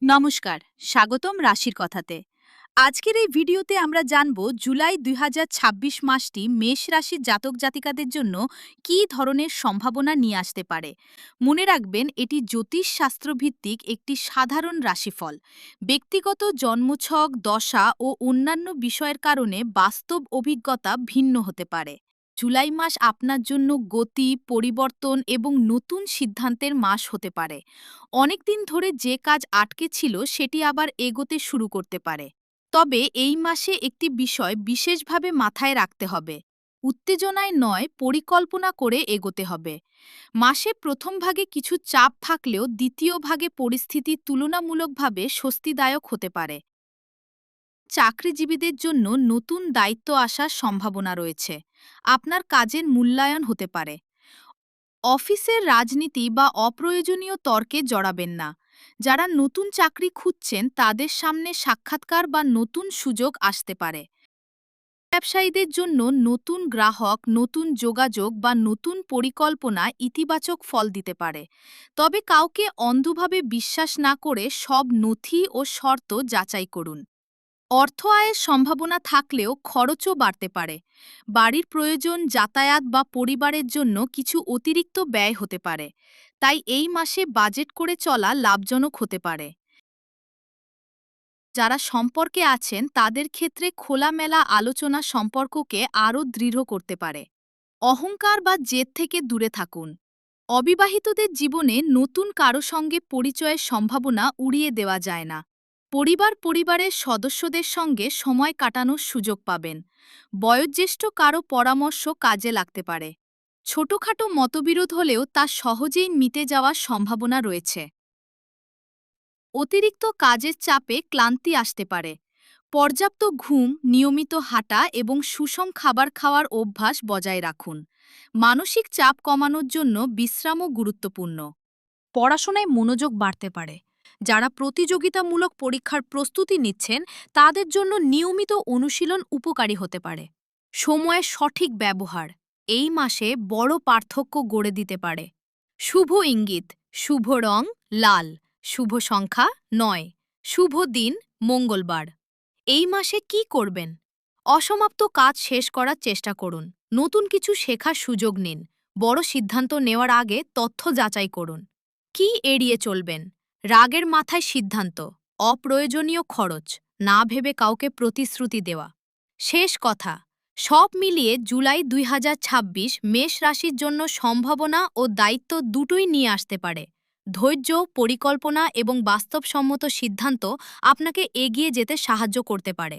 নমস্কার, স্বাগতম রাশির কথাতে। আজকের এই ভিডিওতে আমরা জানব জুলাই ২০২৬ মাসটি মেষ রাশির জাতক জাতিকাদের জন্য কী ধরনের সম্ভাবনা নিয়ে আসতে পারে। মনে রাখবেন, এটি জ্যোতিষ শাস্ত্রভিত্তিক একটি সাধারণ রাশিফল। ব্যক্তিগত জন্মছক, দশা ও অন্যান্য বিষয়ের কারণে বাস্তব অভিজ্ঞতা ভিন্ন হতে পারে। জুলাই মাস আপনার জন্য গতি, পরিবর্তন এবং নতুন সিদ্ধান্তের মাস হতে পারে। অনেকদিন ধরে যে কাজ আটকে ছিল সেটি আবার এগোতে শুরু করতে পারে। তবে এই মাসে একটি বিষয় বিশেষভাবে মাথায় রাখতে হবে। উত্তেজনায় নয়, পরিকল্পনা করে এগোতে হবে। মাসে প্রথম ভাগে কিছু চাপ থাকলেও দ্বিতীয় ভাগে পরিস্থিতি তুলনামূলকভাবে স্বস্তিদায়ক হতে পারে। চাকরিজীবীদের জন্য নতুন দায়িত্ব আসার সম্ভাবনা রয়েছে। আপনার কাজের মূল্যায়ন হতে পারে। অফিসের রাজনীতি বা অপ্রয়োজনীয় তর্কে জড়াবেন না। যারা নতুন চাকরি খুঁজছেন তাদের সামনে সাক্ষাৎকার বা নতুন সুযোগ আসতে পারে। ব্যবসায়ীদের জন্য নতুন গ্রাহক, নতুন যোগাযোগ বা নতুন পরিকল্পনা ইতিবাচক ফল দিতে পারে। তবে কাউকে অন্ধভাবে বিশ্বাস না করে সব নথি ও শর্ত যাচাই করুন। অর্থ আয়ের সম্ভাবনা থাকলেও খরচও বাড়তে পারে। বাড়ির প্রয়োজন, যাতায়াত বা পরিবারের জন্য কিছু অতিরিক্ত ব্যয় হতে পারে। তাই এই মাসে বাজেট করে চলা লাভজনক হতে পারে। যারা সম্পর্কে আছেন তাদের ক্ষেত্রে খোলামেলা আলোচনা সম্পর্ককে আরও দৃঢ় করতে পারে। অহংকার বা জেদ থেকে দূরে থাকুন। অবিবাহিতদের জীবনে নতুন কারো সঙ্গে পরিচয়ের সম্ভাবনা উড়িয়ে দেওয়া যায় না। পরিবারের সদস্যদের সঙ্গে সময় কাটানোর সুযোগ পাবেন। বয়োজ্যেষ্ঠ কারো পরামর্শ কাজে লাগতে পারে। ছোটখাটো মতবিরোধ হলেও তা সহজেই মিটে যাওয়ার সম্ভাবনা রয়েছে। অতিরিক্ত কাজের চাপে ক্লান্তি আসতে পারে। পর্যাপ্ত ঘুম, নিয়মিত হাঁটা এবং সুষম খাবার খাওয়ার অভ্যাস বজায় রাখুন। মানসিক চাপ কমানোর জন্য বিশ্রামও গুরুত্বপূর্ণ। পড়াশোনায় মনোযোগ বাড়তে পারে। যারা প্রতিযোগিতামূলক পরীক্ষার প্রস্তুতি নিচ্ছেন তাদের জন্য নিয়মিত অনুশীলন উপকারী হতে পারে। সময়ের সঠিক ব্যবহার এই মাসে বড় পার্থক্য গড়ে দিতে পারে। শুভ ইঙ্গিত: শুভ রং লাল, শুভ সংখ্যা ৯, শুভ দিন মঙ্গলবার। এই মাসে কি করবেন? অসমাপ্ত কাজ শেষ করার চেষ্টা করুন। নতুন কিছু শেখার সুযোগ নিন। বড় সিদ্ধান্ত নেওয়ার আগে তথ্য যাচাই করুন। কি এড়িয়ে চলবেন? রাগের মাথায় সিদ্ধান্ত, অপ্রয়োজনীয় খরচ, না ভেবে কাউকে প্রতিশ্রুতি দেওয়া। শেষ কথা, সব মিলিয়ে জুলাই ২০২৬ মেষ রাশির জন্য সম্ভাবনা ও দায়িত্ব দুটোই নিয়ে আসতে পারে। ধৈর্য, পরিকল্পনা এবং বাস্তবসম্মত সিদ্ধান্ত আপনাকে এগিয়ে যেতে সাহায্য করতে পারে।